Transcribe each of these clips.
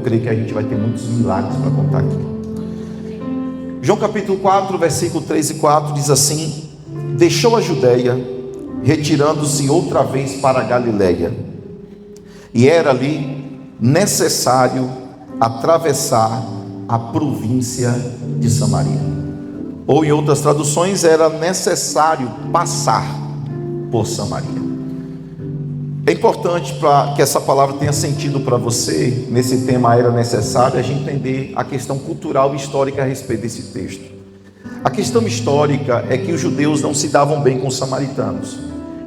creio que a gente vai ter muitos milagres para contar aqui. João capítulo 4, versículo 3 e 4 diz assim: deixou a Judeia, retirando-se outra vez para a Galileia, e era ali necessário atravessar a província de Samaria. Ou em outras traduções, era necessário passar por Samaria. É importante para que essa palavra tenha sentido para você, nesse tema era necessário, a gente entender a questão cultural e histórica a respeito desse texto. A questão histórica é que os judeus não se davam bem com os samaritanos.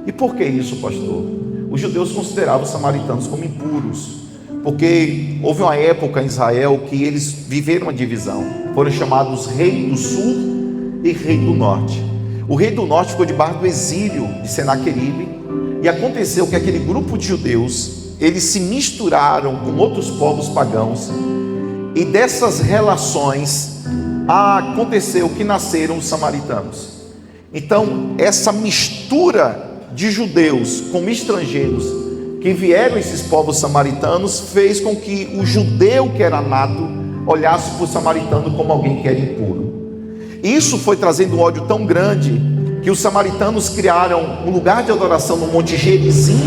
E por que isso, pastor? Os judeus consideravam os samaritanos como impuros, porque houve uma época em Israel que eles viveram uma divisão. Foram chamados rei do sul e rei do norte. O rei do norte ficou debaixo do exílio de Senaqueribe, e aconteceu que aquele grupo de judeus, eles se misturaram com outros povos pagãos, e dessas relações aconteceu que nasceram os samaritanos. Então essa mistura de judeus com estrangeiros que vieram, esses povos samaritanos, fez com que o judeu que era nato olhasse para o samaritano como alguém que era impuro. Isso foi trazendo um ódio tão grande que os samaritanos criaram um lugar de adoração no Monte Gerizim,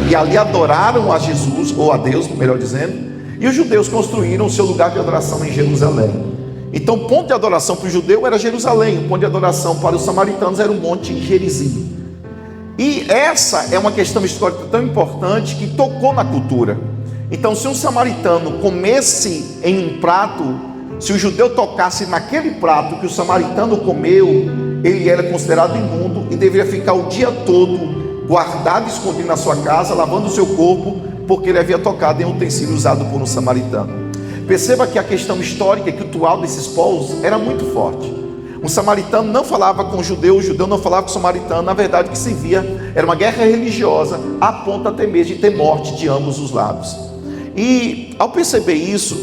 e ali adoraram a Jesus, ou a Deus, melhor dizendo, e os judeus construíram o seu lugar de adoração em Jerusalém. Então o ponto de adoração para o judeu era Jerusalém, o ponto de adoração para os samaritanos era o Monte Gerizim. E essa é uma questão histórica tão importante que tocou na cultura. Então, se um samaritano comesse em um prato, se o judeu tocasse naquele prato que o samaritano comeu, ele era considerado imundo e deveria ficar o dia todo guardado, escondido na sua casa, lavando o seu corpo, porque ele havia tocado em um utensílio usado por um samaritano. Perceba que a questão histórica e cultural desses povos era muito forte. Um samaritano não falava com o judeu não falava com o samaritano. Na verdade, o que se via era uma guerra religiosa, a ponto até mesmo de ter morte de ambos os lados. E ao perceber isso,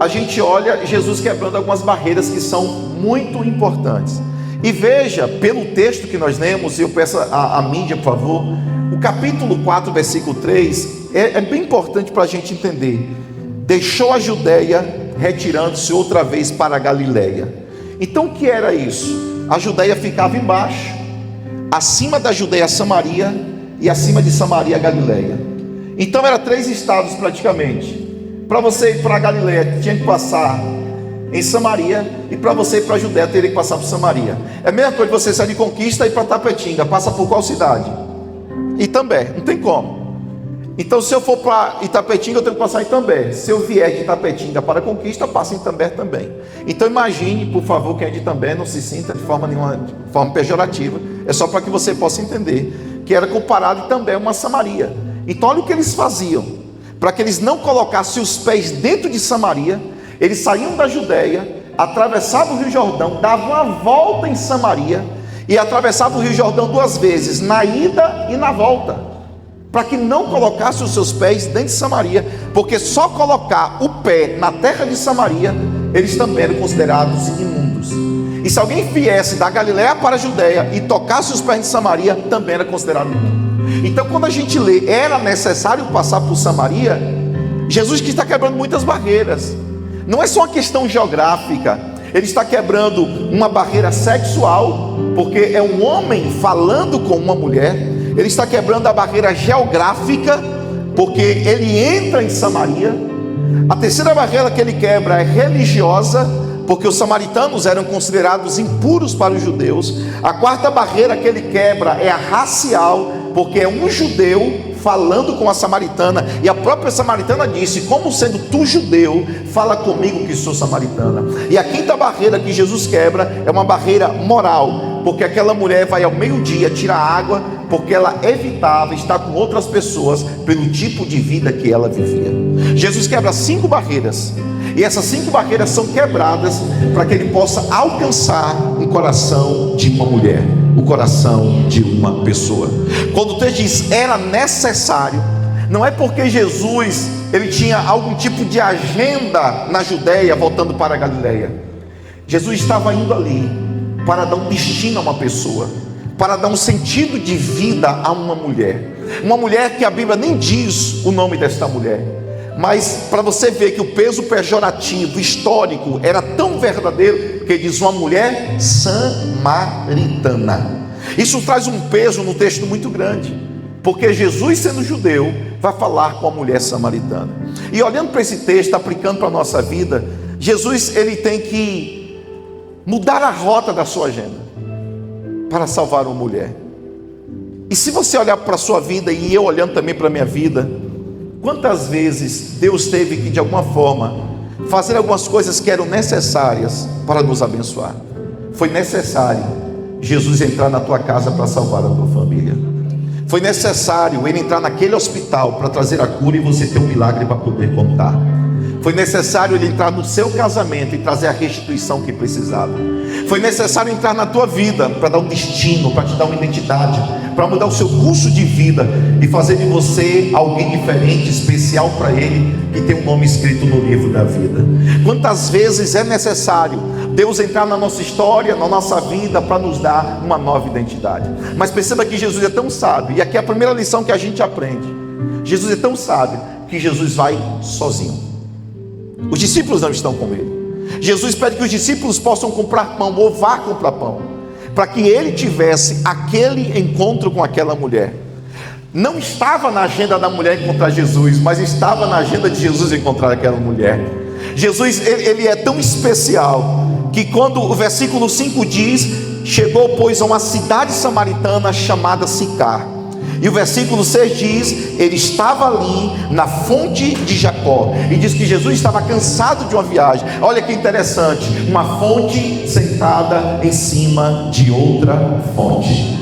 a gente olha Jesus quebrando algumas barreiras que são muito importantes. E veja, pelo texto que nós lemos, e eu peço a mídia, por favor, o capítulo 4, versículo 3, é bem importante para a gente entender. Deixou a Judeia, retirando-se outra vez para a Galileia. Então o que era isso? A Judeia ficava embaixo, acima da Judeia Samaria, e acima de Samaria a Galileia. Então eram 3 estados praticamente. Para você ir para a Galileia, tinha que passar em Samaria, e para você ir para a Judéia, teria que passar por Samaria. É a mesma coisa de você sair de Conquista e ir para Tapetinga, passa por qual cidade? Itambé, não tem como. Então se eu for para Itapetinga, eu tenho que passar em Itambé. Se eu vier de Itapetinga para Conquista, passa em Itambé também. Então imagine, por favor, quem é de Itambé, não se sinta de forma nenhuma, de forma pejorativa. É só para que você possa entender que era comparado Itambé a uma Samaria. Então olha o que eles faziam, para que eles não colocassem os pés dentro de Samaria. Eles saíam da Judeia, atravessavam o Rio Jordão, davam a volta em Samaria e atravessavam o Rio Jordão 2 vezes, na ida e na volta, para que não colocasse os seus pés dentro de Samaria, porque só colocar o pé na terra de Samaria, eles também eram considerados imundos. E se alguém viesse da Galileia para a Judeia e tocasse os pés de Samaria, também era considerado imundo. Então quando a gente lê, era necessário passar por Samaria, Jesus que está quebrando muitas barreiras. Não é só uma questão geográfica, ele está quebrando uma barreira sexual, porque é um homem falando com uma mulher. Ele está quebrando a barreira geográfica, porque ele entra em Samaria. A terceira barreira que ele quebra é religiosa, porque os samaritanos eram considerados impuros para os judeus. A quarta barreira que ele quebra é a racial, porque é um judeu falando com a samaritana, e a própria samaritana disse: como sendo tu judeu, fala comigo que sou samaritana. E a quinta barreira que Jesus quebra é uma barreira moral, porque aquela mulher vai ao meio-dia tirar água, porque ela evitava estar com outras pessoas pelo tipo de vida que ela vivia. Jesus quebra 5 barreiras, e essas 5 barreiras são quebradas para que ele possa alcançar o coração de uma mulher, o coração de uma pessoa. Quando o texto diz era necessário, não é porque Jesus ele tinha algum tipo de agenda na Judéia voltando para a Galileia. Jesus estava indo ali para dar um destino a uma pessoa, para dar um sentido de vida a uma mulher que a Bíblia nem diz o nome desta mulher, Mas para você ver que o peso pejorativo histórico era tão verdadeiro, que ele diz uma mulher samaritana. Isso traz um peso no texto muito grande, porque Jesus, sendo judeu, vai falar com a mulher samaritana. E olhando para esse texto, aplicando para a nossa vida, Jesus, ele tem que mudar a rota da sua agenda para salvar uma mulher. E se você olhar para a sua vida, e eu olhando também para a minha vida, quantas vezes Deus teve que, de alguma forma, fazer algumas coisas que eram necessárias para nos abençoar. Foi necessário Jesus entrar na tua casa para salvar a tua família. Foi necessário ele entrar naquele hospital para trazer a cura e você ter um milagre para poder contar. Foi necessário ele entrar no seu casamento e trazer a restituição que precisava. Foi necessário entrar na tua vida para dar um destino, para te dar uma identidade, para mudar o seu curso de vida e fazer de você alguém diferente, especial para ele, que tem um nome escrito no livro da vida. Quantas vezes é necessário Deus entrar na nossa história, na nossa vida, para nos dar uma nova identidade? Mas perceba que Jesus é tão sábio, e aqui é a primeira lição que a gente aprende. Jesus é tão sábio que Jesus vai sozinho. Os discípulos não estão com ele. Jesus pede que os discípulos possam comprar pão, ou vá comprar pão, para que ele tivesse aquele encontro com aquela mulher. Não estava na agenda da mulher encontrar Jesus, mas estava na agenda de Jesus encontrar aquela mulher. Jesus, ele é tão especial, que quando o versículo 5 diz: chegou pois a uma cidade samaritana chamada Sicar. E o versículo 6 diz: ele estava ali na fonte de Jacó. E diz que Jesus estava cansado de uma viagem. Olha que interessante, uma fonte sentada em cima de outra fonte.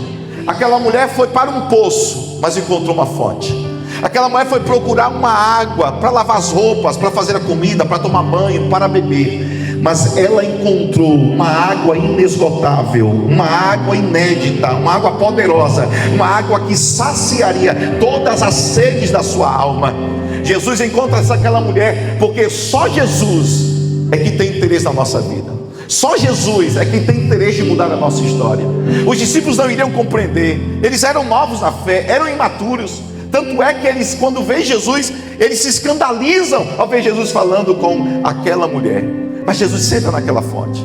Aquela mulher foi para um poço, mas encontrou uma fonte. Aquela mulher foi procurar uma água para lavar as roupas, para fazer a comida, para tomar banho, para beber. Mas ela encontrou uma água inesgotável, uma água inédita, uma água poderosa, uma água que saciaria todas as sedes da sua alma. Jesus encontra aquela mulher, porque só Jesus é que tem interesse na nossa vida. Só Jesus é quem tem interesse em mudar a nossa história. Os discípulos não iriam compreender, eles eram novos na fé, eram imaturos. Tanto é que eles, quando veem Jesus, eles se escandalizam ao ver Jesus falando com aquela mulher. Mas Jesus senta naquela fonte.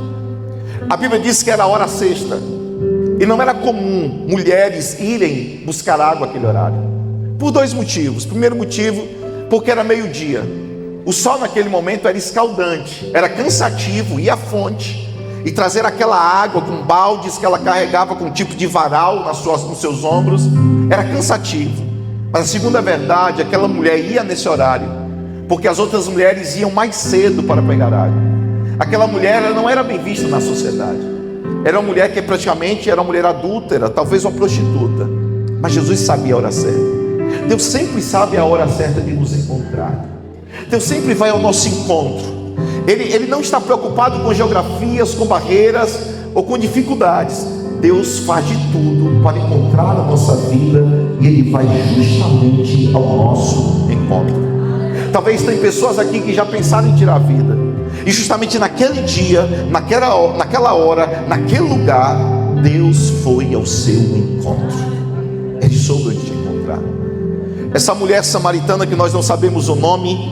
A Bíblia diz que era a hora sexta, e não era comum mulheres irem buscar água naquele horário, por dois motivos. Primeiro motivo, porque era meio-dia. O sol naquele momento era escaldante, era cansativo ir à fonte e trazer aquela água com baldes que ela carregava com um tipo de varal nos seus ombros, era cansativo. Mas a segunda verdade, aquela mulher ia nesse horário, porque as outras mulheres iam mais cedo para pegar água. Aquela mulher, ela não era bem vista na sociedade. Era uma mulher que praticamente era uma mulher adúltera, talvez uma prostituta. Mas Jesus sabia a hora certa. Deus sempre sabe a hora certa de nos encontrar. Deus sempre vai ao nosso encontro. Ele não está preocupado com geografias, com barreiras ou com dificuldades. Deus faz de tudo para encontrar a nossa vida, e Ele vai justamente ao nosso encontro. Talvez tem pessoas aqui que já pensaram em tirar a vida, e justamente naquele dia, naquela hora, naquele lugar, Deus foi ao seu encontro. Ele soube onde te encontrar. Essa mulher samaritana, que nós não sabemos o nome,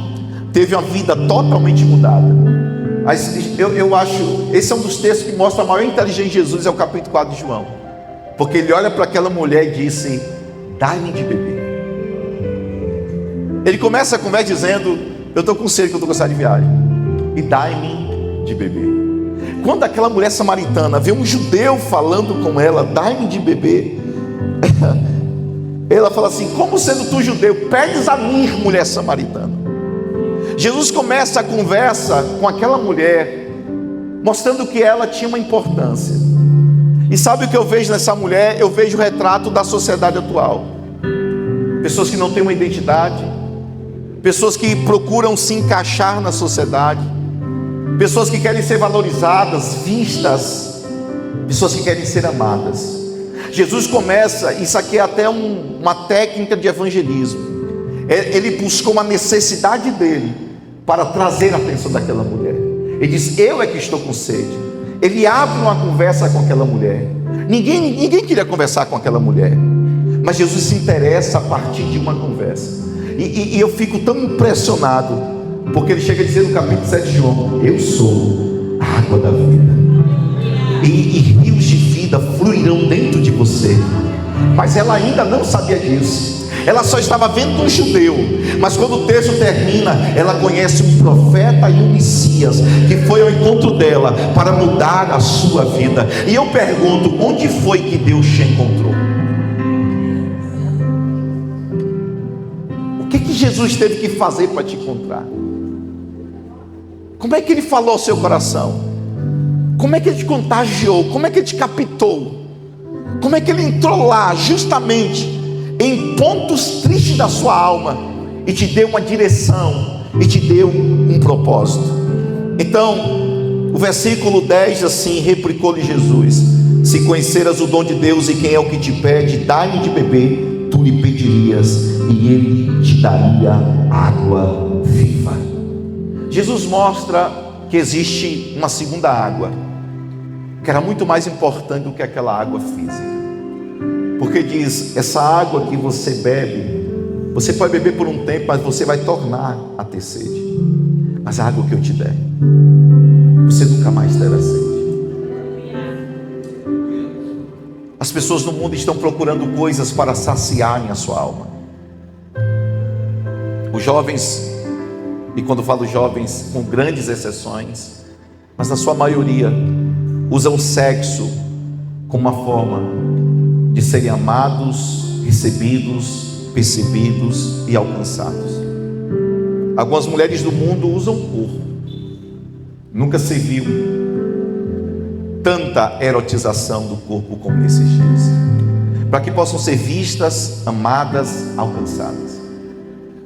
teve uma vida totalmente mudada. Mas eu acho, esse é um dos textos que mostra a maior inteligência de Jesus, é o capítulo 4 de João. Porque ele olha para aquela mulher e disse: dai-me de beber. Ele começa a conversa dizendo: eu estou com sede, que eu estou cansado de viagem, e dai-me de beber. Quando aquela mulher samaritana vê um judeu falando com ela: dai-me de beber, ela fala assim: como sendo tu judeu, pedes a mim, mulher samaritana? Jesus começa a conversa com aquela mulher, mostrando que ela tinha uma importância. E sabe o que eu vejo nessa mulher? Eu vejo o retrato da sociedade atual. Pessoas que não têm uma identidade, pessoas que procuram se encaixar na sociedade, pessoas que querem ser valorizadas, vistas, pessoas que querem ser amadas. Jesus começa, isso aqui é até uma técnica de evangelismo. Ele buscou uma necessidade dele para trazer a atenção daquela mulher. Ele diz: eu é que estou com sede. Ele abre uma conversa com aquela mulher. Ninguém queria conversar com aquela mulher, mas Jesus se interessa a partir de uma conversa. E eu fico tão impressionado, porque ele chega a dizer no capítulo 7 de João: eu sou a água da vida, e rios de vida fluirão dentro de você. Mas ela ainda não sabia disso. Ela só estava vendo um judeu. Mas quando o texto termina, ela conhece um profeta e um Messias, que foi ao encontro dela para mudar a sua vida. E eu pergunto: onde foi que Deus te encontrou? O que Jesus teve que fazer para te encontrar? Como é que ele falou ao seu coração? Como é que ele te contagiou? Como é que ele te captou? Como é que ele entrou lá, justamente em pontos tristes da sua alma, e te deu uma direção, e te deu um propósito? Então, o versículo 10 assim: replicou-lhe Jesus: se conheceras o dom de Deus e quem é o que te pede, dai-me de beber, tu lhe pedirias, e ele te daria água viva. Jesus mostra que existe uma segunda água, que era muito mais importante do que aquela água física. Porque diz: essa água que você bebe, você pode beber por um tempo, mas você vai tornar a ter sede. Mas a água que eu te der, você nunca mais terá sede. As pessoas no mundo estão procurando coisas para saciarem a sua alma. Os jovens, e quando falo jovens, com grandes exceções, mas na sua maioria, usam o sexo como uma forma de serem amados, recebidos, percebidos e alcançados. Algumas mulheres do mundo usam o corpo. Nunca se viu tanta erotização do corpo como nesses dias, para que possam ser vistas, amadas, alcançadas.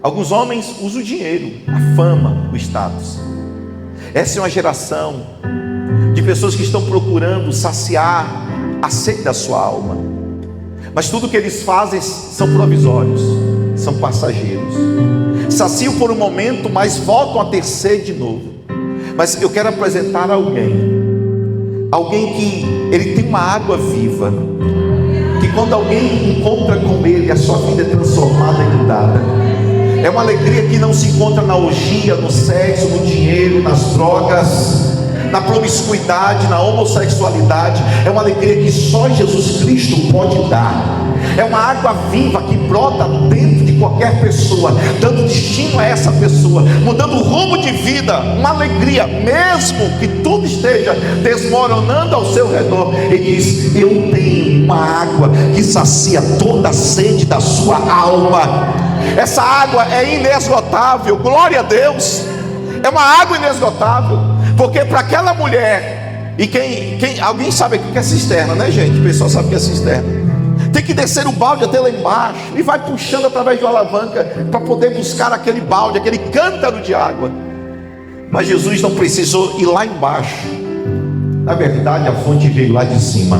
Alguns homens usam o dinheiro, a fama, o status. Essa é uma geração de pessoas que estão procurando saciar a sede da sua alma. Mas tudo que eles fazem são provisórios, são passageiros. Saciam por um momento, mas voltam a ter sede de novo. Mas eu quero apresentar alguém que ele tem uma água viva, que quando alguém encontra com ele, a sua vida é transformada e mudada. É uma alegria que não se encontra na orgia, no sexo, no dinheiro, nas drogas, na promiscuidade, na homossexualidade. É uma alegria que só Jesus Cristo pode dar. É uma água viva que brota dentro de qualquer pessoa, dando destino a essa pessoa, mudando o rumo de vida. Uma alegria, mesmo que tudo esteja desmoronando ao seu redor. Ele diz: eu tenho uma água que sacia toda a sede da sua alma. Essa água é inesgotável, glória a Deus. É uma água inesgotável, porque para aquela mulher, e alguém sabe o que é cisterna, né, gente? O pessoal sabe o que é cisterna. Tem que descer o balde até lá embaixo, e vai puxando através de uma alavanca para poder buscar aquele balde, aquele cântaro de água. Mas Jesus não precisou ir lá embaixo. Na verdade, a fonte veio lá de cima,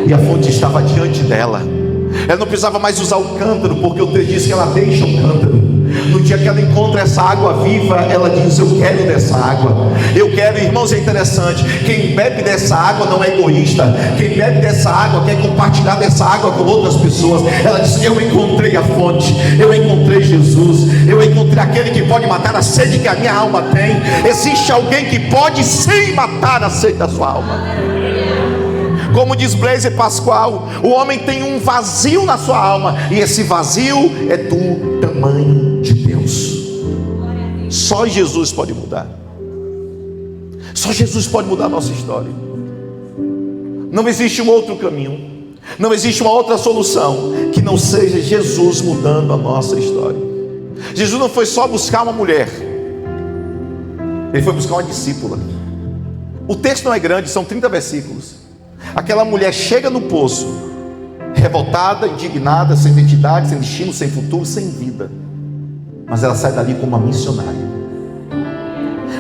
e a fonte estava diante dela. Ela não precisava mais usar o cântaro, porque o texto diz que ela deixa o cântaro. No dia que ela encontra essa água viva, ela diz: eu quero dessa água. Eu quero, irmãos, é interessante. Quem bebe dessa água não é egoísta. Quem bebe dessa água quer compartilhar dessa água com outras pessoas. Ela diz: eu encontrei a fonte, eu encontrei Jesus, eu encontrei aquele que pode matar a sede que a minha alma tem. Existe alguém que pode sim matar a sede da sua alma. Como diz Blaise Pascoal, o homem tem um vazio na sua alma, e esse vazio é do tamanho de Deus. Só Jesus pode mudar. Só Jesus pode mudar a nossa história. Não existe um outro caminho, não existe uma outra solução que não seja Jesus mudando a nossa história. Jesus não foi só buscar uma mulher, ele foi buscar uma discípula. O texto não é grande, são 30 versículos. Aquela mulher chega no poço, revoltada, indignada, sem identidade, sem destino, sem futuro, sem vida. Mas ela sai dali como uma missionária.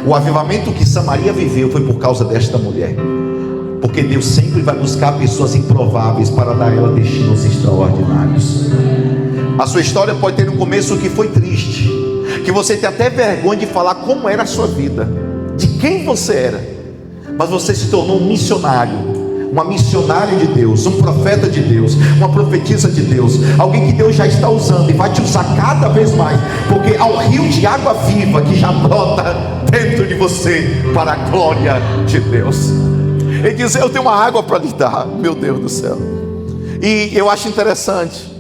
O avivamento que Samaria viveu foi por causa desta mulher. Porque Deus sempre vai buscar pessoas improváveis para dar a ela destinos extraordinários. A sua história pode ter um começo que foi triste, que você tem até vergonha de falar como era a sua vida, de quem você era. Mas você se tornou um missionário. uma missionária de Deus, um profeta de Deus, uma profetisa de Deus, alguém que Deus já está usando e vai te usar cada vez mais, porque há um rio de água viva que já brota dentro de você para a glória de Deus. Ele diz: eu tenho uma água para lhe dar, meu Deus do céu. E eu acho interessante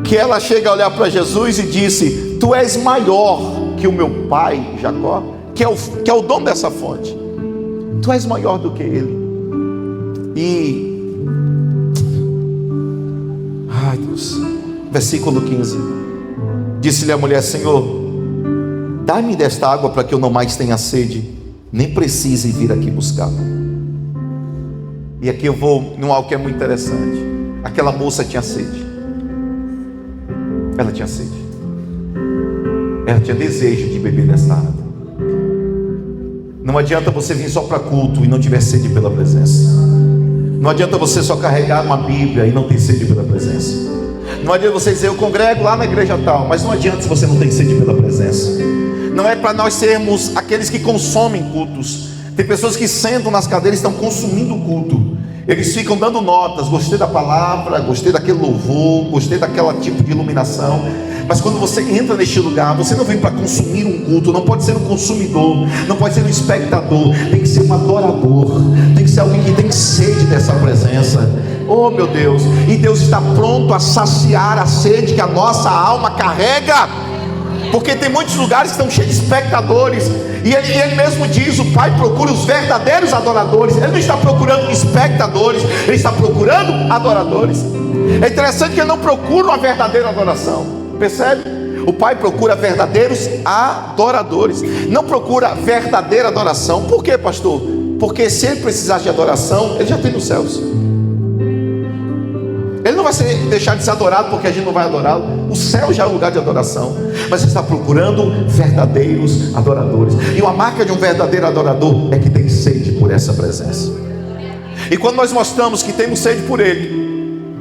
que ela chega a olhar para Jesus e disse: tu és maior que o meu pai Jacó, que é o dono dessa fonte. Tu és maior do que ele. E ai Deus, versículo 15, disse-lhe a mulher: Senhor, dá-me desta água para que eu não mais tenha sede, nem precise vir aqui buscar. E aqui eu vou num algo que é muito interessante. Aquela moça tinha sede. Ela tinha sede. Ela tinha desejo de beber dessa água. Não adianta você vir só para culto e não tiver sede pela presença. Não adianta você só carregar uma Bíblia e não ter sede pela presença. Não adianta você dizer: eu congrego lá na igreja tal, mas não adianta se você não tem sede pela presença. Não é para nós sermos aqueles que consomem cultos. Tem pessoas que sentam nas cadeiras e estão consumindo o culto. Eles ficam dando notas: gostei da palavra, gostei daquele louvor, gostei daquela tipo de iluminação. Mas quando você entra neste lugar, você não vem para consumir um culto. Não pode ser um consumidor, não pode ser um espectador. Tem que ser um adorador. Tem que ser alguém que tem sede dessa presença. Oh meu Deus! E Deus está pronto a saciar a sede que a nossa alma carrega. Porque tem muitos lugares que estão cheios de espectadores. E ele mesmo diz: o Pai procura os verdadeiros adoradores. Ele não está procurando espectadores, ele está procurando adoradores. É interessante que ele não procura uma verdadeira adoração. Percebe? O Pai procura verdadeiros adoradores, não procura verdadeira adoração. Por quê, pastor? Porque se ele precisasse de adoração, ele já tem nos céus. Ele não vai deixar de ser adorado porque a gente não vai adorá-lo. O céu já é um lugar de adoração. Mas ele está procurando verdadeiros adoradores. E uma marca de um verdadeiro adorador é que tem sede por essa presença. E quando nós mostramos que temos sede por Ele,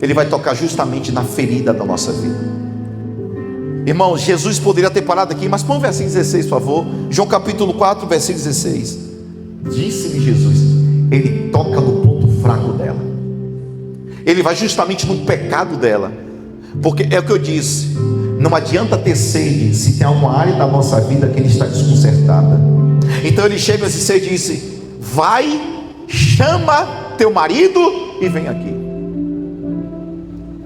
Ele vai tocar justamente na ferida da nossa vida. Irmãos, Jesus poderia ter parado aqui, mas põe o versículo 16, por favor. João capítulo 4, versículo 16. Disse-lhe Jesus: Ele toca no ponto fraco dela. Ele vai justamente no pecado dela. Porque é o que eu disse: não adianta ter sede se tem alguma área da nossa vida que ele está desconcertada. Então ele chega nesse sede e disse: vai, chama teu marido e vem aqui.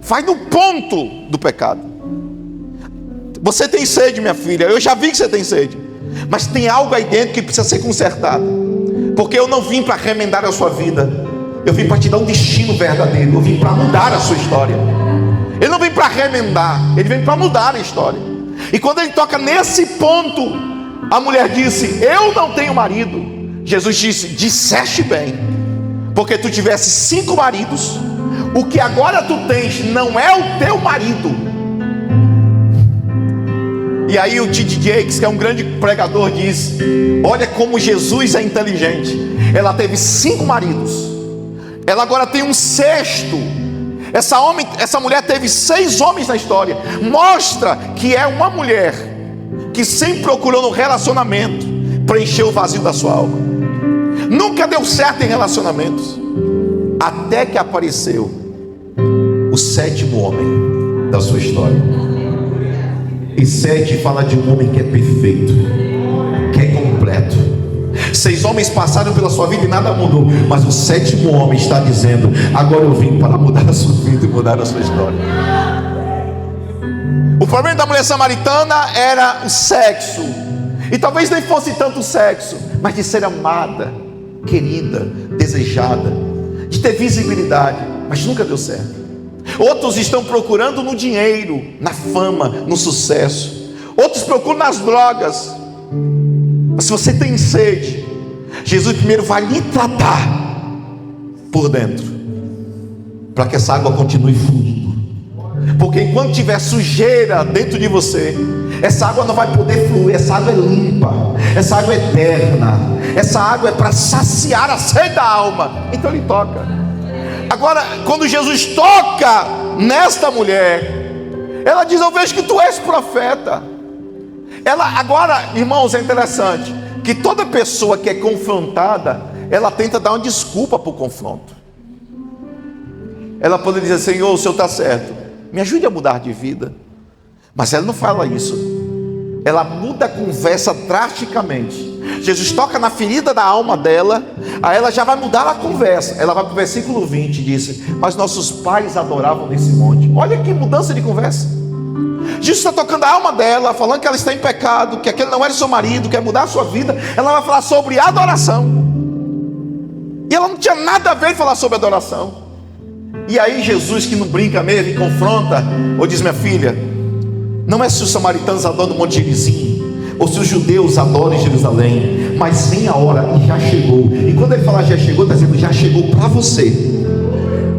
Vai no ponto do pecado. Você tem sede, minha filha, eu já vi que você tem sede, mas tem algo aí dentro que precisa ser consertado. Porque eu não vim para remendar a sua vida, eu vim para te dar um destino verdadeiro. Eu vim para mudar a sua história. Ele não vem para remendar, ele vem para mudar a história. E quando ele toca nesse ponto, a mulher disse: eu não tenho marido. Jesus disse: disseste bem, porque tu tivesse 5 maridos, o que agora tu tens não é o teu marido. E aí o T.D. Jakes, que é um grande pregador, diz: olha como Jesus é inteligente. Ela teve 5 maridos, ela agora tem um 6º. Essa mulher teve 6 homens na história. Mostra que é uma mulher que sempre procurou no relacionamento preencher o vazio da sua alma. Nunca deu certo em relacionamentos, até que apareceu o 7º homem da sua história. E 7 fala de um homem que é perfeito, que é completo. 6 homens passaram pela sua vida e nada mudou, mas o 7º homem está dizendo: agora eu vim para mudar a sua vida e mudar a sua história. O problema da mulher samaritana era o sexo, e talvez nem fosse tanto o sexo, mas de ser amada, querida, desejada, de ter visibilidade, mas nunca deu certo. Outros estão procurando no dinheiro, na fama, no sucesso. Outros procuram nas drogas. Mas se você tem sede, Jesus primeiro vai lhe tratar por dentro, para que essa água continue fluindo. Porque enquanto tiver sujeira dentro de você, essa água não vai poder fluir. Essa água é limpa, essa água é eterna, essa água é para saciar a sede da alma. Então ele toca. Agora, quando Jesus toca nesta mulher, ela diz: eu vejo que tu és profeta. Ela, agora, irmãos, é interessante que toda pessoa que é confrontada, ela tenta dar uma desculpa para o confronto. Ela poderia dizer: Senhor, o Senhor está certo, me ajude a mudar de vida. Mas ela não fala isso. Ela muda a conversa drasticamente. Jesus toca na ferida da alma dela, aí ela já vai mudar a conversa. Ela vai para o versículo 20 e diz: mas nossos pais adoravam nesse monte. Olha que mudança de conversa. Jesus está tocando a alma dela, falando que ela está em pecado, que aquele não era seu marido, quer mudar a sua vida. Ela vai falar sobre adoração, e ela não tinha nada a ver em falar sobre adoração. E aí Jesus, que não brinca mesmo e confronta, ou diz: minha filha, não é se os samaritanos adoram no Monte Gerizim, ou se os judeus adoram em Jerusalém, mas vem a hora, e já chegou. E quando ele fala já chegou, está dizendo: já chegou para você,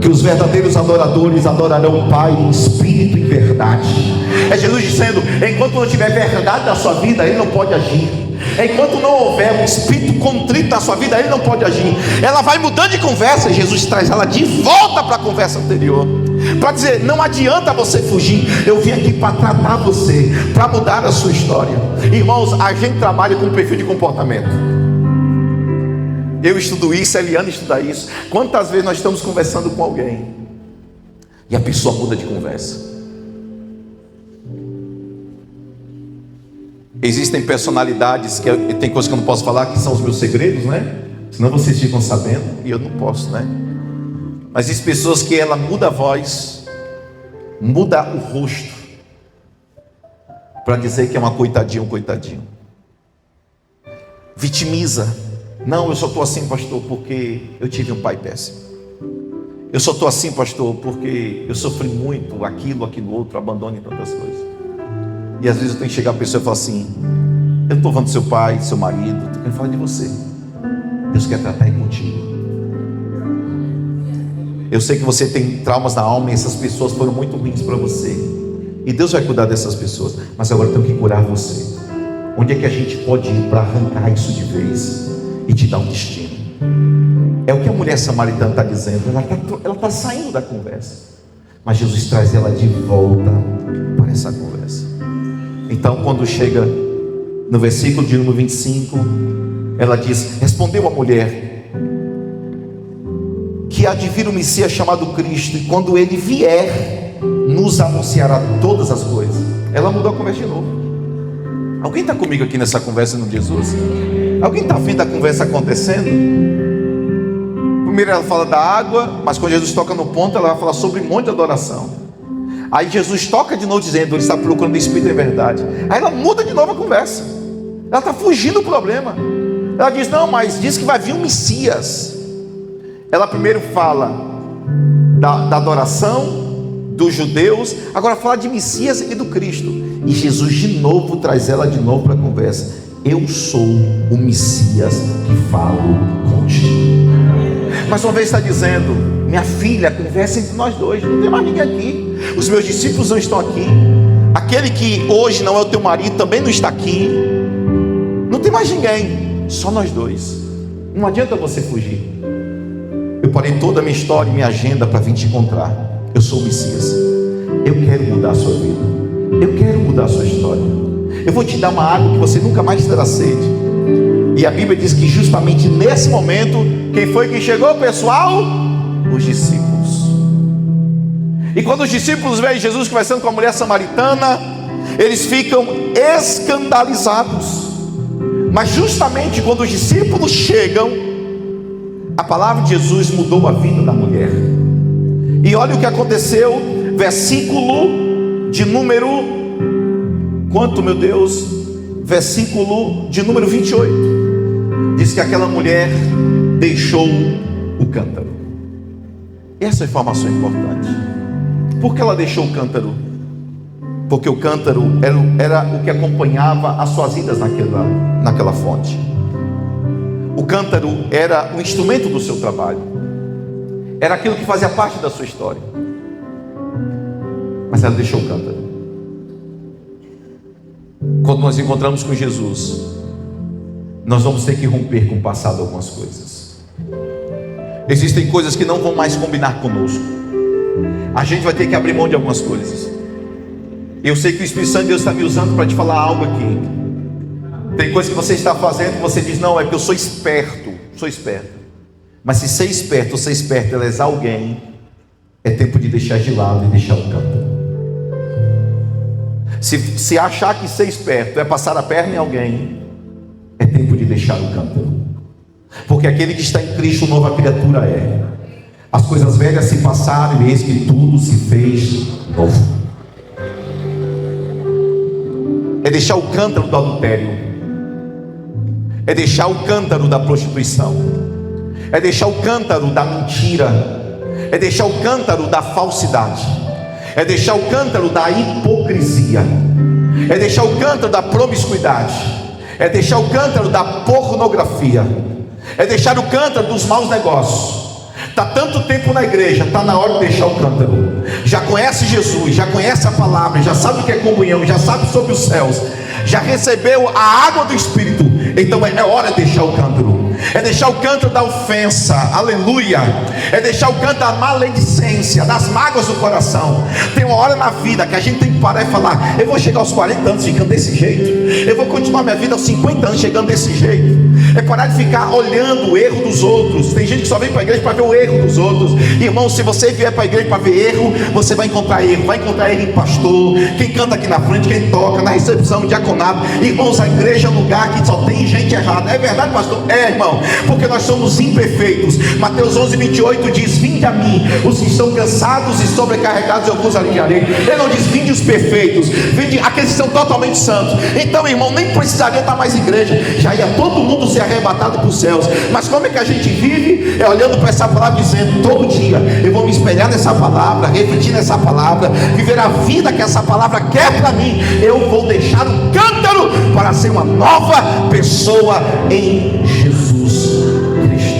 que os verdadeiros adoradores adorarão o Pai em espírito e verdade. É Jesus dizendo: enquanto não tiver verdade na sua vida, Ele não pode agir. Enquanto não houver um espírito contrito na sua vida, Ele não pode agir. Ela vai mudando de conversa, Jesus traz ela de volta para a conversa anterior, para dizer: não adianta você fugir, eu vim aqui para tratar você, para mudar a sua história. Irmãos, a gente trabalha com um perfil de comportamento. Eu estudo isso, a Eliana estuda isso. Quantas vezes nós estamos conversando com alguém e a pessoa muda de conversa? Existem personalidades que tem coisas que eu não posso falar, que são os meus segredos, né? Senão vocês ficam sabendo e eu não posso, né? Mas existem pessoas que ela muda a voz, muda o rosto, para dizer que é uma coitadinha, um coitadinho. Vitimiza. Não, eu só estou assim, pastor, porque eu tive um pai péssimo. Eu só estou assim, pastor, porque eu sofri muito, aquilo, outro, abandono e tantas coisas. E às vezes eu tenho que chegar a pessoa e falar assim: eu não estou falando do seu pai, do seu marido, estou querendo falar de você. Deus quer tratar aí contigo. Eu sei que você tem traumas na alma e essas pessoas foram muito ruins para você, e Deus vai cuidar dessas pessoas, mas agora eu tenho que curar você. Onde é que a gente pode ir para arrancar isso de vez e te dar um destino? É o que a mulher samaritana está dizendo. Ela está saindo da conversa, mas Jesus traz ela de volta para essa conversa. Então, quando chega no versículo de número 25, ela diz: respondeu a mulher, que há de vir o Messias chamado Cristo, e quando ele vier, nos anunciará todas as coisas. Ela mudou a conversa de novo. Alguém está comigo aqui nessa conversa no Jesus? Alguém está afim da conversa acontecendo? Primeiro ela fala da água, mas quando Jesus toca no ponto, ela vai falar sobre um monte de adoração. Aí Jesus toca de novo dizendo: ele está procurando o Espírito e a verdade. Aí ela muda de novo a conversa. Ela está fugindo do problema. Ela diz: não, mas diz que vai vir um Messias. Ela primeiro fala da adoração dos judeus, agora fala de Messias e do Cristo. E Jesus de novo traz ela de novo para a conversa: eu sou o Messias que falo contigo. Mais uma vez está dizendo: minha filha, conversa entre nós dois, não tem mais ninguém aqui. Os meus discípulos não estão aqui. Aquele que hoje não é o teu marido também não está aqui. Não tem mais ninguém, só nós dois. Não adianta você fugir. Eu parei toda a minha história e minha agenda para vir te encontrar. Eu sou o Messias. Eu quero mudar a sua vida. Eu quero mudar a sua história. Eu vou te dar uma água que você nunca mais terá sede. E a Bíblia diz que justamente nesse momento, quem foi que chegou, pessoal? Os discípulos. E quando os discípulos veem Jesus conversando com a mulher samaritana, eles ficam escandalizados. Mas justamente quando os discípulos chegam, a palavra de Jesus mudou a vida da mulher. E olha o que aconteceu, versículo de número, quanto, meu Deus? Versículo de número 28. Diz que aquela mulher deixou o cântaro. Essa informação é importante. Por que ela deixou o cântaro? Porque o cântaro era o que acompanhava as suas idas naquela fonte. O cântaro era o instrumento do seu trabalho, era aquilo que fazia parte da sua história. Mas ela deixou o cântaro. Quando nós encontramos com Jesus, nós vamos ter que romper com o passado algumas coisas. Existem coisas que não vão mais combinar conosco. A gente vai ter que abrir mão de algumas coisas. Eu sei que o Espírito Santo de Deus está me usando para te falar algo aqui. Tem coisas que você está fazendo que você diz: não, é porque eu sou esperto. Sou esperto. Mas se ser esperto é lesar alguém, é tempo de deixar de lado e deixar o cântaro. Se achar que ser esperto é passar a perna em alguém, é tempo de deixar o cântaro. Porque aquele que está em Cristo, nova criatura é. As coisas velhas se passaram e eis que tudo se fez novo. É deixar o cântaro do adultério, é deixar o cântaro da prostituição, é deixar o cântaro da mentira, é deixar o cântaro da falsidade, é deixar o cântaro da hipocrisia, é deixar o cântaro da promiscuidade, é deixar o cântaro da pornografia, é deixar o cântaro dos maus negócios. Está tanto tempo na igreja, está na hora de deixar o cântaro. Já conhece Jesus, já conhece a palavra, já sabe o que é comunhão, já sabe sobre os céus, já recebeu a água do Espírito. Então é hora de deixar o cântaro. É deixar o cântaro da ofensa, aleluia. É deixar o cântaro da maledicência, das mágoas do coração. Tem uma hora na vida que a gente tem que parar e falar: eu vou chegar aos 40 anos ficando desse jeito, eu vou continuar minha vida aos 50 anos chegando desse jeito. É parar de ficar olhando o erro dos outros. Tem gente que só vem para a igreja para ver o erro dos outros. Irmão, se você vier para a igreja para ver erro, você vai encontrar erro. Vai encontrar erro em pastor, quem canta aqui na frente, quem toca, na recepção, diaconato. Irmãos, a igreja é um lugar que só tem gente errada. É verdade, pastor? É, irmão, porque nós somos imperfeitos. Mateus 11:28 diz: vinde a mim, os que estão cansados e sobrecarregados, eu vos aliviarei. Ele não diz: vinde os perfeitos, vinde aqueles que são totalmente santos. Então, irmão, nem precisaria estar mais em igreja, já ia todo mundo ser arrebatado para os céus. Mas como é que a gente vive? É olhando para essa palavra, dizendo: todo dia eu vou me espelhar nessa palavra, refletir nessa palavra, viver a vida que essa palavra quer para mim. Eu vou deixar o cântaro para ser uma nova pessoa em Jesus Cristo.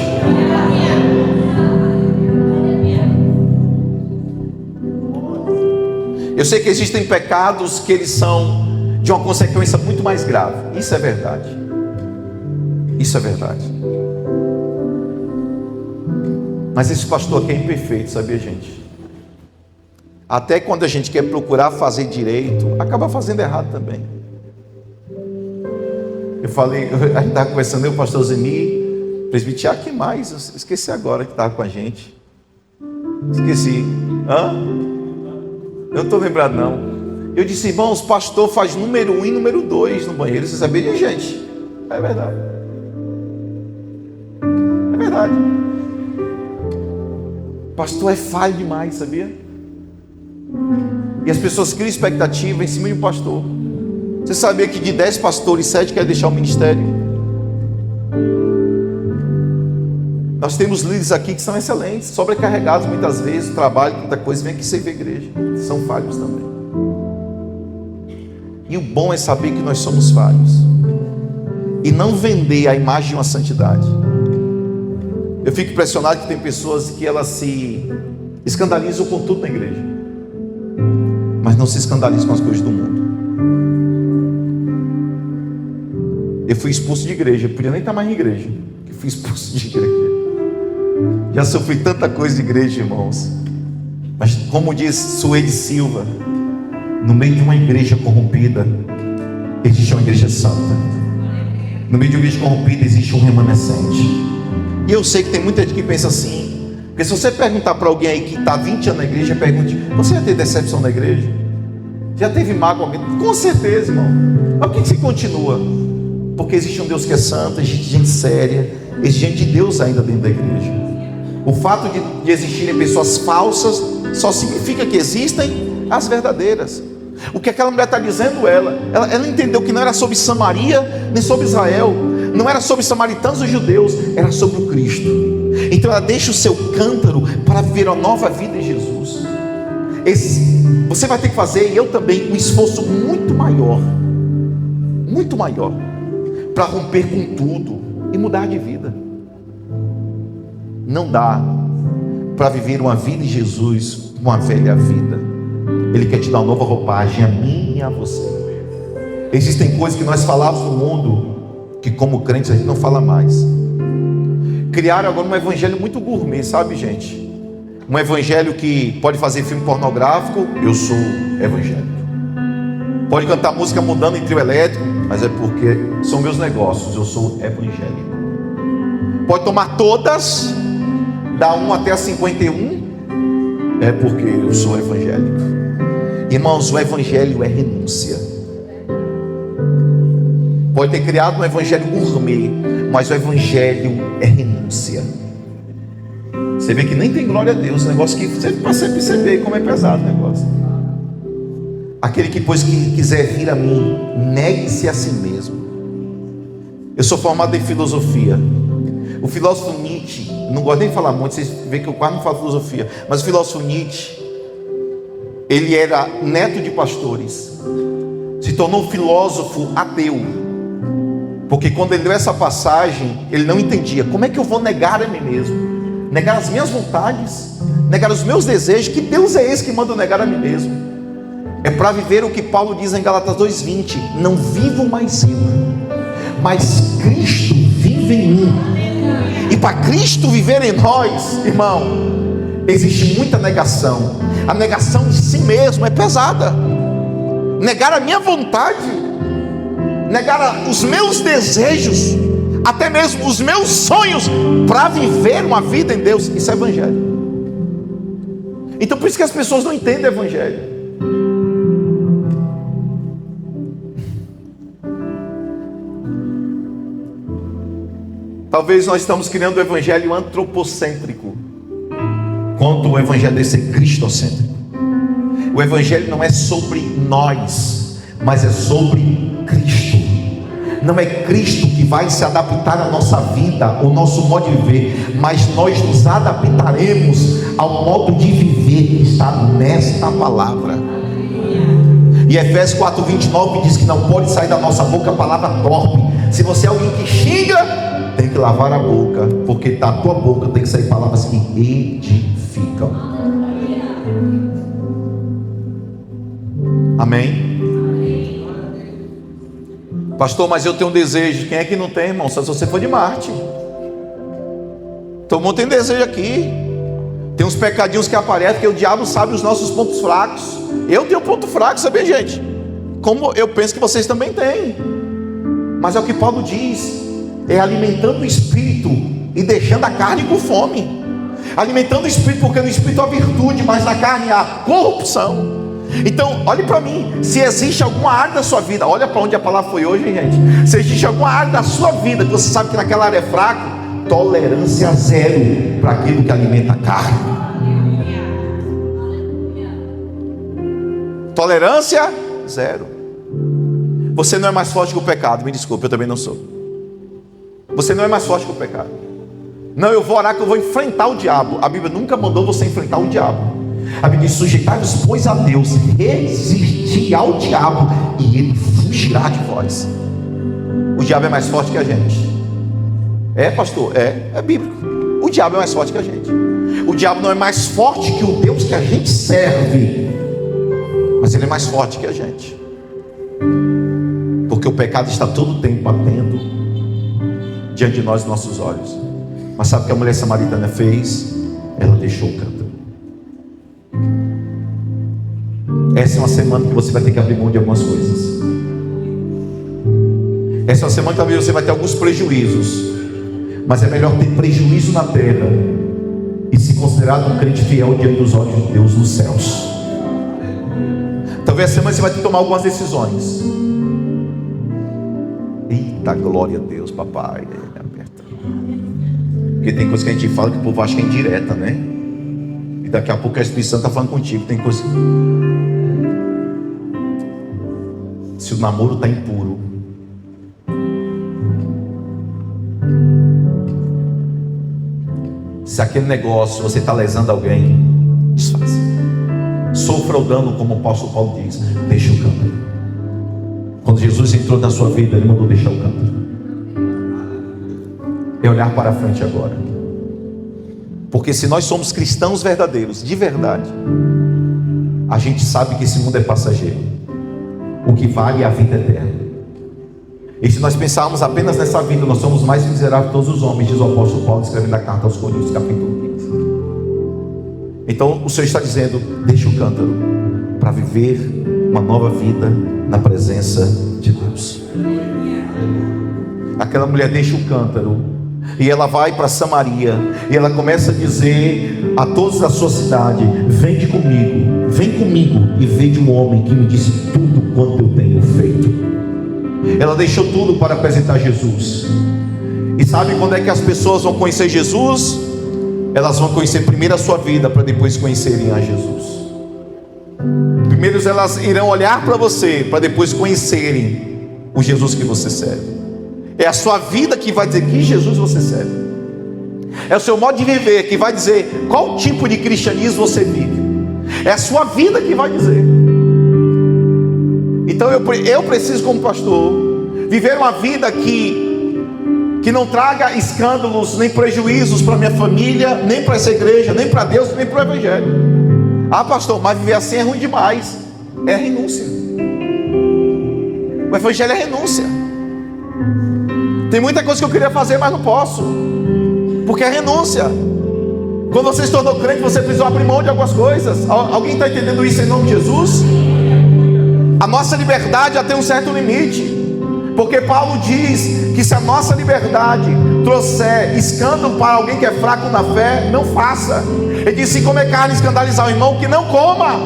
Eu sei que existem pecados que eles são de uma consequência muito mais grave. Isso é verdade. Isso é verdade. Mas esse pastor aqui é imperfeito, sabia, gente? Até quando a gente quer procurar fazer direito, acaba fazendo errado também. Eu falei, a gente estava conversando, eu, o pastor Zeni, presbítero Tiago, que mais? Eu esqueci agora que estava com a gente. Esqueci. Hã? Eu não estou lembrado, não. Eu disse: irmãos, pastor faz número 1 e número 2 no banheiro. Você sabia disso, gente? É verdade. É verdade. Pastor é falho demais, sabia? E as pessoas criam expectativa em cima de um pastor. Você sabia que de 10 pastores, 7 querem deixar o ministério? Nós temos líderes aqui que são excelentes, sobrecarregados muitas vezes, trabalho, muita coisa, vem aqui servir a igreja. São falhos também. E o bom é saber que nós somos falhos e não vender a imagem de uma santidade. Eu fico impressionado que tem pessoas que elas se escandalizam com tudo na igreja, mas não se escandalizam com as coisas do mundo. Eu fui expulso de igreja, eu podia nem estar mais na igreja, eu fui expulso de igreja. Já sofri tanta coisa de igreja, irmãos. Mas como diz Suede Silva, no meio de uma igreja corrompida existe uma igreja santa. No meio de uma igreja corrompida existe um remanescente. E eu sei que tem muita gente que pensa assim, porque se você perguntar para alguém aí que está 20 anos na igreja, pergunte: você já teve decepção na igreja? Já teve mágoa com alguém? Com certeza, irmão. Mas por que você continua? Porque existe um Deus que é santo, existe gente séria, existe gente de Deus ainda dentro da igreja. O fato de existirem pessoas falsas só significa que existem as verdadeiras. O que aquela mulher está dizendo, ela entendeu que não era sobre Samaria nem sobre Israel, não era sobre samaritanos ou judeus, era sobre o Cristo. Então ela deixa o seu cântaro para viver uma nova vida em Jesus. Você vai ter que fazer, e eu também, um esforço muito maior para romper com tudo e mudar de vida. Não dá para viver uma vida em Jesus, uma velha vida. Ele quer te dar uma nova roupagem, a mim e a você. Existem coisas que nós falávamos no mundo que, como crentes, a gente não fala mais. Criaram agora um evangelho muito gourmet, sabe, gente? Um evangelho que pode fazer filme pornográfico, eu sou evangélico. Pode cantar música mudando em trio elétrico, mas é porque são meus negócios, eu sou evangélico. Pode tomar todas, da 1 até a 51, é porque eu sou evangélico. Irmãos, o evangelho é renúncia. Pode ter criado um evangelho gourmet, mas o evangelho é renúncia. Você vê que nem tem glória a Deus, negócio que você perceber como é pesado o negócio. Aquele que, pois, que quiser vir a mim, negue-se a si mesmo. Eu sou formado em filosofia. O filósofo Nietzsche, não gosto nem de falar muito, vocês veem que eu quase não falo filosofia, mas o filósofo Nietzsche, ele era neto de pastores, se tornou filósofo ateu, porque quando ele leu essa passagem, ele não entendia: como é que eu vou negar a mim mesmo, negar as minhas vontades, negar os meus desejos? Que Deus é esse que manda eu negar a mim mesmo? É para viver o que Paulo diz em Gálatas 2:20: não vivo mais eu, mas Cristo vive em mim. E para Cristo viver em nós, irmão, existe muita negação. A negação de si mesmo é pesada. Negar a minha vontade, negar os meus desejos, até mesmo os meus sonhos, para viver uma vida em Deus, isso é evangelho. Então por isso que as pessoas não entendem o evangelho. Talvez nós estamos criando o evangelho antropocêntrico, quando o evangelho deve ser cristocêntrico. O evangelho não é sobre nós, mas é sobre Cristo. Não é Cristo que vai se adaptar à nossa vida, ao nosso modo de viver, mas nós nos adaptaremos ao modo de viver que está nesta palavra. E Efésios 4:29 diz que não pode sair da nossa boca a palavra torpe. Se você é alguém que xinga, tem que lavar a boca, porque da tua boca tem que sair palavras que edificam. Amém? Pastor, mas eu tenho um desejo. Quem é que não tem, irmão? Só se você for de Marte. Todo mundo tem desejo aqui. Tem uns pecadinhos que aparecem, porque o diabo sabe os nossos pontos fracos. Eu tenho ponto fraco, sabe, gente? Como eu penso que vocês também têm. Mas é o que Paulo diz: é alimentando o espírito e deixando a carne com fome. Alimentando o espírito, porque no espírito há virtude, mas na carne há corrupção. Então, olhe para mim: se existe alguma área da sua vida, olha para onde a palavra foi hoje, hein, gente? Se existe alguma área da sua vida que você sabe que naquela área é fraco, tolerância zero para aquilo que alimenta a carne. Tolerância zero. Você não é mais forte que o pecado, me desculpe, eu também não sou. Você não é mais forte que o pecado. Não, eu vou orar que eu vou enfrentar o diabo. A Bíblia nunca mandou você enfrentar o diabo. A Bíblia diz: sujeitai-vos, pois, a Deus, resistir ao diabo e ele fugirá de vós. O diabo é mais forte que a gente. É, pastor? É bíblico. O diabo é mais forte que a gente. O diabo não é mais forte que o Deus que a gente serve, mas ele é mais forte que a gente, porque o pecado está todo o tempo batendo diante de nós, nossos olhos. Mas sabe o que a mulher samaritana fez? Ela deixou o cântaro. Essa é uma semana que você vai ter que abrir mão de algumas coisas. Essa é uma semana que talvez você vai ter alguns prejuízos, mas é melhor ter prejuízo na terra e se considerar um crente fiel diante dos olhos de Deus nos céus. Talvez essa semana você vai ter que tomar algumas decisões. Eita, glória a Deus, papai. Porque tem coisa que a gente fala que o povo acha que é indireta, né? E daqui a pouco a Espírito Santo está falando contigo. Tem coisa. Se o namoro está impuro, se aquele negócio você está lesando alguém, desfaça. Sofra o dano, como o apóstolo Paulo diz. Deixa o cântaro. Quando Jesus entrou na sua vida, ele mandou deixar o cântaro. É olhar para frente agora. Porque se nós somos cristãos verdadeiros, de verdade, a gente sabe que esse mundo é passageiro. O que vale é a vida eterna. E se nós pensarmos apenas nessa vida, nós somos mais miseráveis de todos os homens, diz o apóstolo Paulo escrevendo a carta aos Coríntios, capítulo 15. Então o Senhor está dizendo: deixa o cântaro para viver uma nova vida na presença de Deus. Aquela mulher deixa o cântaro E ela vai para Samaria, e ela começa a dizer a todos da sua cidade: vem comigo e veja um homem que me disse tudo quanto eu tenho feito. Ela deixou tudo para apresentar Jesus. E sabe quando é que as pessoas vão conhecer Jesus? Elas vão conhecer primeiro a sua vida, para depois conhecerem a Jesus. Primeiro elas irão olhar para você, para depois conhecerem o Jesus que você serve. É a sua vida que vai dizer que Jesus você serve. É o seu modo de viver que vai dizer qual tipo de cristianismo você vive. É a sua vida que vai dizer. Então eu preciso, como pastor, viver uma vida que não traga escândalos nem prejuízos para minha família, nem para essa igreja, nem para Deus, nem para o Evangelho. Ah, pastor, mas viver assim é ruim demais. É renúncia. O Evangelho é renúncia. Tem muita coisa que eu queria fazer, mas não posso, porque é renúncia. Quando você se tornou crente, você precisou abrir mão de algumas coisas. Alguém está entendendo isso em nome de Jesus? A nossa liberdade já tem um certo limite, porque Paulo diz que se a nossa liberdade trouxer escândalo para alguém que é fraco na fé, não faça. Ele diz: se comer carne e escandalizar o irmão, que não coma.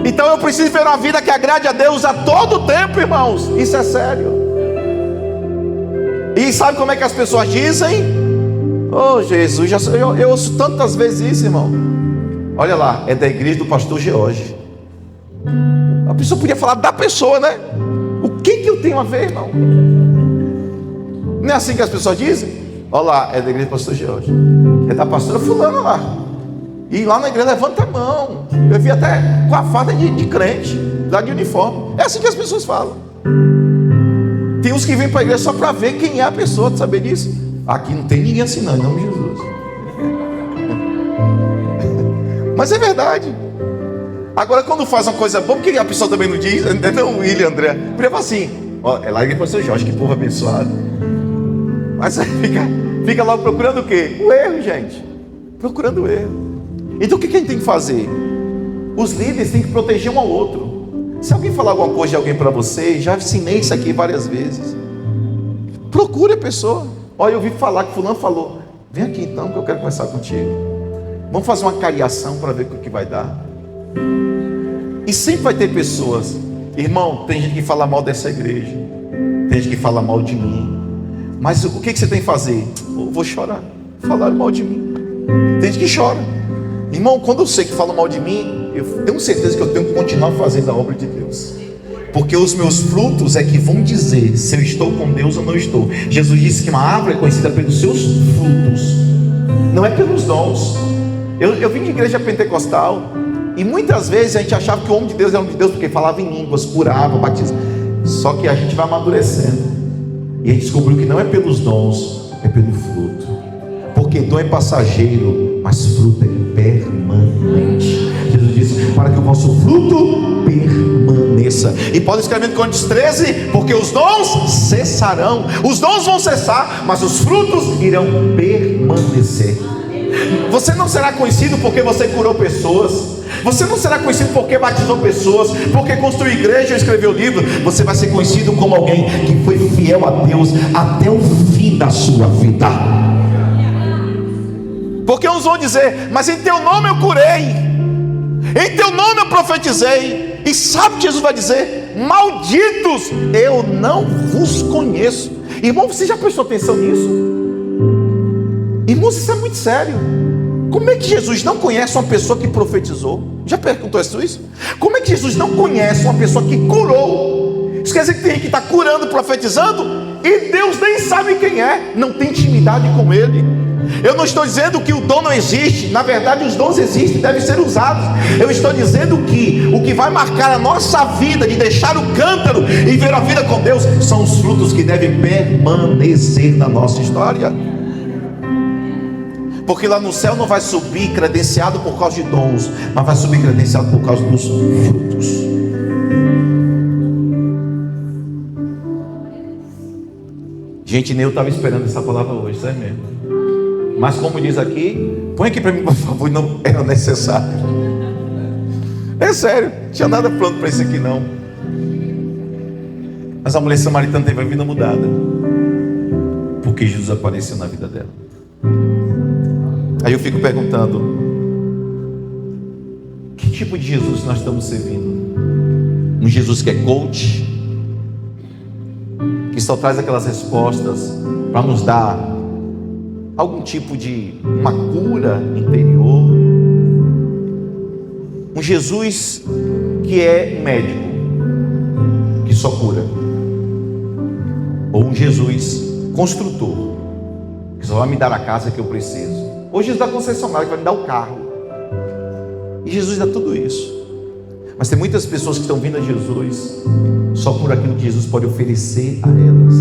Então eu preciso viver uma vida que agrade a Deus a todo tempo, irmãos. Isso é sério. E sabe como é que as pessoas dizem? Oh Jesus, eu ouço tantas vezes isso, irmão. Olha lá, é da igreja do pastor George. A pessoa podia falar da pessoa, né? O que eu tenho a ver, irmão? Não é assim que as pessoas dizem? Olha lá, é da igreja do pastor George. É da pastora fulana lá. E lá na igreja levanta a mão. Eu vi até com a farda de crente, lá de uniforme. É assim que as pessoas falam. Tem uns que vêm para a igreja só para ver quem é a pessoa, tu saber disso? Aqui não tem ninguém assim não, em nome de Jesus. Mas é verdade. Agora quando faz uma coisa boa, porque a pessoa também não diz, não, William, André, podia falar assim: ó, é lá que pastor Jorge, que povo abençoado. Mas aí fica logo procurando o quê? O erro, gente. Procurando o erro. Então o que a gente tem que fazer? Os líderes têm que proteger um ao outro. Se alguém falar alguma coisa de alguém para você, já ensinei isso aqui várias vezes. Procure a pessoa. Olha, eu ouvi falar que fulano falou. Vem aqui então que eu quero conversar contigo. Vamos fazer uma cariação para ver o que vai dar. E sempre vai ter pessoas. Irmão, tem gente que fala mal dessa igreja, tem gente que fala mal de mim. Mas o que você tem que fazer? Eu vou chorar. Falaram mal de mim. Tem gente que chora. Irmão, quando eu sei que falam mal de mim, eu tenho certeza que eu tenho que continuar fazendo a obra de Deus, porque os meus frutos é que vão dizer se eu estou com Deus ou não estou. Jesus disse que uma árvore é conhecida pelos seus frutos, não é pelos dons. Eu vim de igreja pentecostal, e muitas vezes a gente achava que o homem de Deus era homem de Deus porque falava em línguas, curava, batizava. Só que a gente vai amadurecendo, e a gente descobriu que não é pelos dons, é pelo fruto. Porque dom é passageiro, mas fruto é permanente. Jesus disse: para que o vosso fruto permaneça. E Paulo escrevendo em Coríntios 13: porque os dons cessarão. Os dons vão cessar, mas os frutos irão permanecer. Você não será conhecido porque você curou pessoas. Você não será conhecido porque batizou pessoas, porque construiu igreja ou escreveu livro. Você vai ser conhecido como alguém que foi fiel a Deus até o fim da sua vida. Porque uns vão dizer: mas em teu nome eu curei, em teu nome eu profetizei. E sabe o que Jesus vai dizer? Malditos, eu não vos conheço. Irmão, você já prestou atenção nisso? Irmãos, isso é muito sério. Como é que Jesus não conhece uma pessoa que profetizou? Já perguntou isso? Como é que Jesus não conhece uma pessoa que curou? Isso quer dizer que tem gente que está curando, profetizando, e Deus nem sabe quem é, não tem intimidade com ele. Eu não estou dizendo que o dom não existe. Na verdade os dons existem, devem ser usados. Eu estou dizendo que o que vai marcar a nossa vida, de deixar o cântaro e ver a vida com Deus, são os frutos que devem permanecer na nossa história. Porque lá no céu não vai subir credenciado por causa de dons, mas vai subir credenciado por causa dos frutos. Gente, nem eu estava esperando essa palavra hoje, sério mesmo. Mas como diz aqui, põe aqui para mim por favor, não era necessário. É sério, não tinha nada pronto para isso aqui não. Mas a mulher samaritana teve a vida mudada, por porque Jesus apareceu na vida dela. Aí eu fico perguntando: que tipo de Jesus nós estamos servindo? Um Jesus que é coach, que só traz aquelas respostas para nos dar algum tipo de uma cura interior? Um Jesus que é um médico, que só cura? Ou um Jesus construtor, que só vai me dar a casa que eu preciso? Ou Jesus da concessionária, que vai me dar o carro? E Jesus dá tudo isso. Mas tem muitas pessoas que estão vindo a Jesus só por aquilo que Jesus pode oferecer a elas,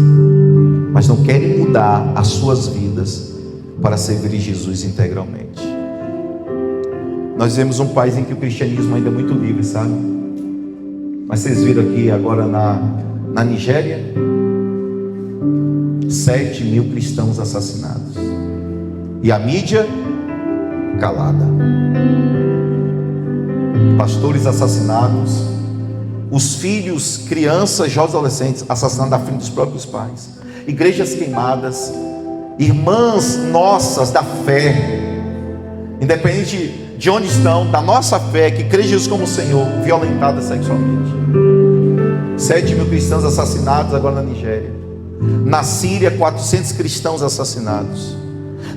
mas não querem mudar as suas vidas para servir Jesus integralmente. Nós vemos um país em que o cristianismo ainda é muito livre, sabe? Mas vocês viram aqui agora na Nigéria, 7.000 cristãos assassinados, e a mídia calada. Pastores assassinados, os filhos, crianças, jovens, adolescentes assassinados na frente dos próprios pais, igrejas queimadas, irmãs nossas da fé, independente de onde estão, da nossa fé, que crê em Jesus como Senhor, violentadas sexualmente. 7.000 cristãos assassinados agora na Nigéria. Na Síria, 400 cristãos assassinados.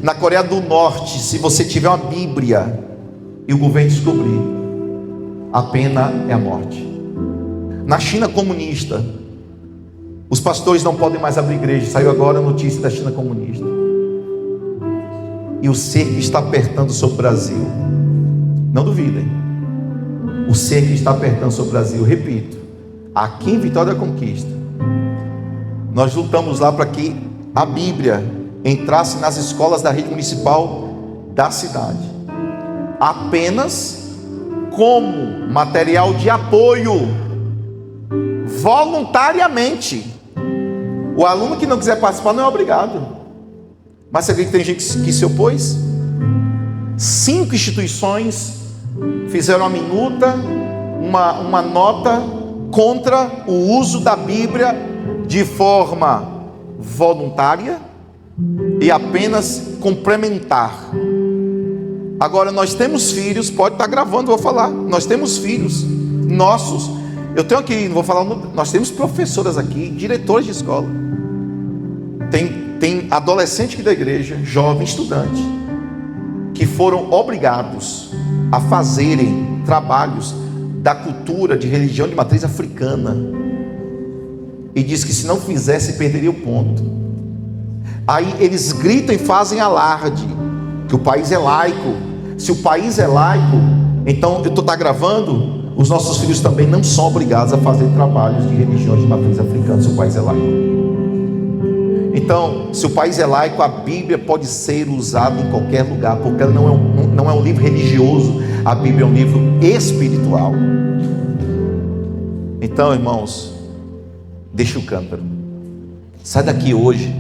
Na Coreia do Norte, se você tiver uma Bíblia e o governo descobrir, a pena é a morte. Na China comunista, os pastores não podem mais abrir igreja. Saiu agora a notícia da China comunista. E o cerco está apertando sobre o Brasil. Não duvidem, o cerco está apertando sobre o Brasil. Repito, aqui em Vitória da Conquista, nós lutamos lá para que a Bíblia entrasse nas escolas da rede municipal da cidade, apenas como material de apoio, voluntariamente. O aluno que não quiser participar não é obrigado. Mas você vê que tem gente que se opôs? 5 instituições fizeram uma minuta, uma nota contra o uso da Bíblia de forma voluntária e apenas complementar. Agora, nós temos filhos, pode estar gravando, vou falar. Nós temos filhos nossos. Eu tenho aqui, não vou falar, nós temos professoras aqui, diretores de escola. Tem adolescente aqui da igreja, jovem, estudante, que foram obrigados a fazerem trabalhos da cultura, de religião de matriz africana, e diz que se não fizesse perderia o ponto. Aí eles gritam e fazem alarde que o país é laico. Se o país é laico, então eu estou gravando, os nossos filhos também não são obrigados a fazer trabalhos de religiões de matriz africana, se o país é laico. Então, se o país é laico, a Bíblia pode ser usada em qualquer lugar, porque ela não é um livro religioso, a Bíblia é um livro espiritual. Então, irmãos, deixa o cântaro, sai daqui hoje,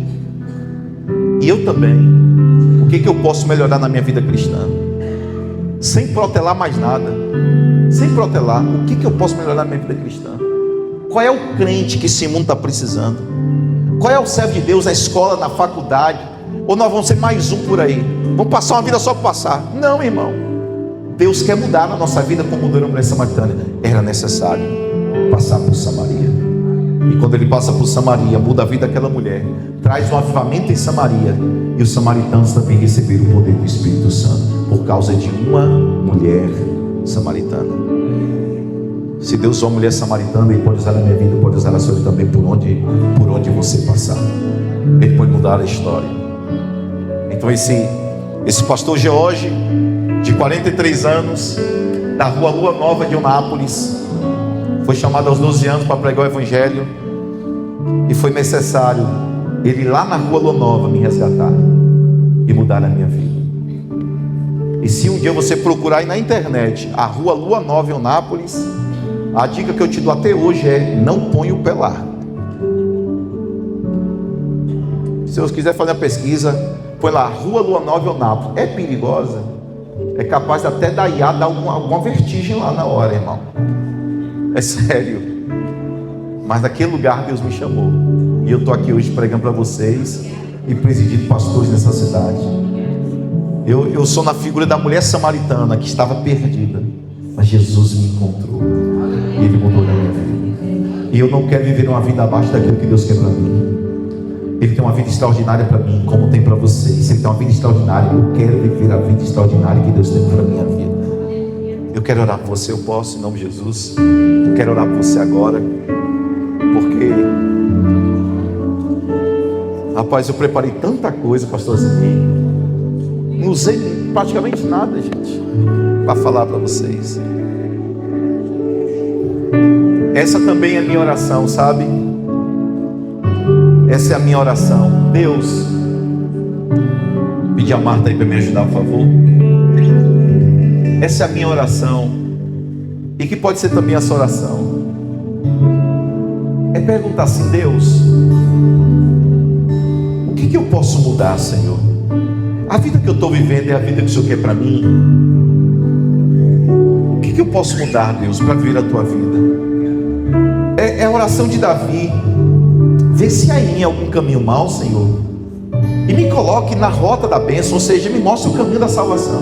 e eu também. O que eu posso melhorar na minha vida cristã? Sem protelar mais nada, sem protelar, o que eu posso melhorar na minha vida cristã? Qual é o crente que esse mundo está precisando? Qual é o servo de Deus na escola, na faculdade? Ou nós vamos ser mais um por aí? Vamos passar uma vida só para passar? Não, irmão. Deus quer mudar na nossa vida como mudou na mulher samaritana. Era necessário passar por Samaria. E quando ele passa por Samaria, muda a vida daquela mulher, traz um avivamento em Samaria. E os samaritanos também receberam o poder do Espírito Santo, por causa de uma mulher samaritana. Se Deus usou uma mulher samaritana, Ele pode usar a minha vida, pode usar a sua vida também, por onde você passar. Ele pode mudar a história. Então esse pastor George, de 43 anos, da rua Lua Nova de Eunápolis, foi chamado aos 12 anos para pregar o Evangelho, e foi necessário ele ir lá na rua Lua Nova me resgatar e mudar a minha vida. E se um dia você procurar aí na internet a rua Lua Nova Eunápolis, a dica que eu te dou até hoje é: não ponha o pé lá. Se você quiser fazer a pesquisa, põe lá Rua Lua Nova Eunápolis. É perigosa, é capaz até dar alguma vertigem lá na hora, irmão. É sério. Mas naquele lugar Deus me chamou, e eu estou aqui hoje pregando para vocês e presidido pastores nessa cidade. Eu sou na figura da mulher samaritana que estava perdida, mas Jesus me encontrou e Ele mudou a minha vida. E eu não quero viver uma vida abaixo daquilo que Deus quer para mim. Ele tem uma vida extraordinária para mim, como tem para vocês. Se Ele tem uma vida extraordinária, eu quero viver a vida extraordinária que Deus tem para a minha vida. Eu quero orar por você, eu posso, em nome de Jesus. Eu quero orar por você agora, porque, rapaz, eu preparei tanta coisa, pastor Zeni. Não usei praticamente nada, gente, para falar para vocês. Essa também é a minha oração, sabe? Essa é a minha oração. Deus, pedi a Marta aí para me ajudar, por favor. Essa é a minha oração, e que pode ser também a sua oração. É perguntar assim: Deus, o que eu posso mudar, Senhor? A vida que eu estou vivendo é a vida que o Senhor quer para mim. O que eu posso mudar, Deus, para viver a tua vida? É a oração de Davi. Vê se há em mim algum caminho mau, Senhor, e me coloque na rota da bênção, ou seja, me mostre o caminho da salvação.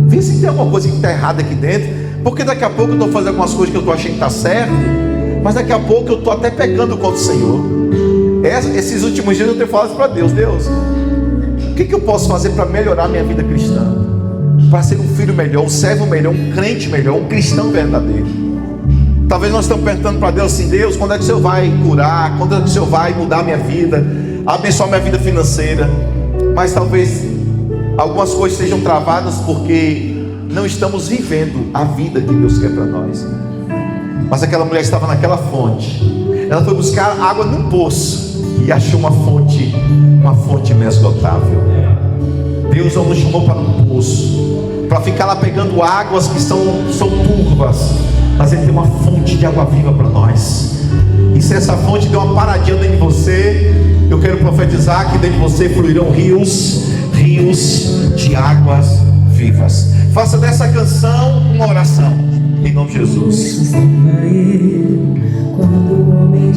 Vê se tem alguma coisa que está errada aqui dentro, porque daqui a pouco eu estou fazendo algumas coisas que eu estou achando que está certo, mas daqui a pouco eu estou até pecando contra o Senhor. Esses últimos dias eu tenho falado para Deus: Deus, o que eu posso fazer para melhorar minha vida cristã? Para ser um filho melhor, um servo melhor, um crente melhor, um cristão verdadeiro. Talvez nós estamos perguntando para Deus assim: Deus, quando é que o Senhor vai curar? Quando é que o Senhor vai mudar minha vida? Abençoar minha vida financeira? Mas talvez algumas coisas sejam travadas porque não estamos vivendo a vida que Deus quer para nós. Mas aquela mulher estava naquela fonte. Ela foi buscar água num poço e achou uma fonte inesgotável. Deus não nos chamou para um poço para ficar lá pegando águas que são turvas, mas Ele tem uma fonte de água viva para nós. E se essa fonte der uma paradinha dentro de você, eu quero profetizar que dentro de você fluirão rios de águas vivas. Faça dessa canção uma oração, em nome de Jesus. Quando o homem